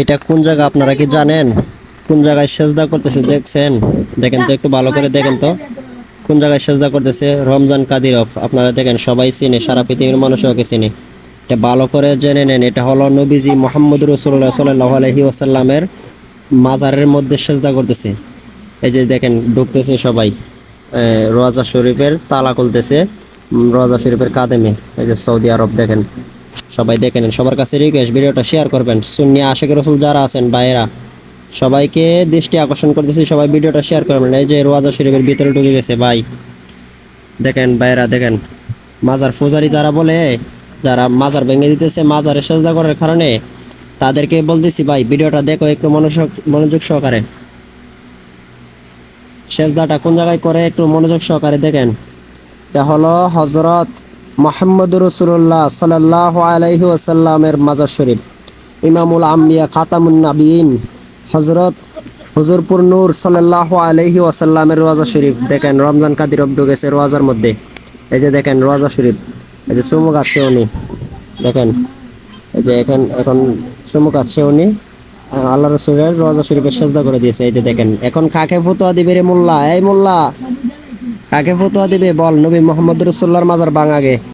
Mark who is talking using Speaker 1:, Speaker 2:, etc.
Speaker 1: এটা কোন জায়গা আপনারা কি জানেন? কোন জায়গায় সেজদা করতেছে দেখছেন? দেখেন তো, একটু ভালো করে দেখেন তো কোন জায়গায় সেজদা করতেছে। রমজান কাদিরভ আপনারা দেখেন, সবাই চিনে, সারা পৃথিবীর মানুষ ওকে চিনে। এটা ভালো করে জেনে নেন, এটা হলো নবীজি মুহাম্মদ রাসূলুল্লাহ সাল্লাল্লাহু আলাইহি ওয়াসাল্লামের মাজারের মধ্যে সেজদা করতেছে। এই যে দেখেন ঢুকতেছে সবাই, রোজা শরীফের তালা খুলতেছে, রোজা শরীফের কাদেমে। এই যে সৌদি আরব দেখেন, সবাই দেখেন। সবার কাছে রিকোয়েস্ট, ভিডিওটা শেয়ার করবেন। সুন্নি আশিক রাসূল যারা আছেন ভাইয়েরা, সবাইকে দৃষ্টি আকর্ষণ করতেছি, সবাই ভিডিওটা শেয়ার করবেন। এই যে রোজা শরীফের ভিতরে ঢুকে গেছে ভাই, দেখেন ভাইয়েরা দেখেন। মাজার পূজারি যারা বলে, যারা মাজার ভেঙে দিতেছে মাজারে সেজদা করার কারণে, তাদেরকে বলতেছি ভাই ভিডিওটা দেখো একটু মনোযোগ সহকারে। সেজদাটা কোন জায়গায় করে একটু মনোযোগ সহকারে দেখেন। এটা হলো হযরত মুহাম্মদ রাসূলুল্লাহ সাল্লাল্লাহু আলাইহি ওয়াসাল্লামের মাজার শরীফ। ইমামুল আম্বিয়া খাতামুন নাবিয়িন হযরত হুজুরপুর নূর সাল্লাল্লাহু আলাইহি ওয়াসাল্লামের রোজা শরীফ। দেখেন রমজান কাদিরভ ঢুকেছে রোজার মধ্যে। এই যে দেখেন রোজা শরীফ, এই যে চুমুক আছে উনি, দেখেন এই যে এখন চুমুক আছে উনি। আল্লাহ রাসূলের রোজা শরীফে সেজদা করে দিয়েছে। এই যে দেখেন, এখন কাকে ফতোয়া দিবে রে মোল্লা? এই মোল্লা, কাকে ফতোয়া দিবে বল? নবী মুহাম্মদ রাসূলুল্লাহর মাজার ভাঙাগে।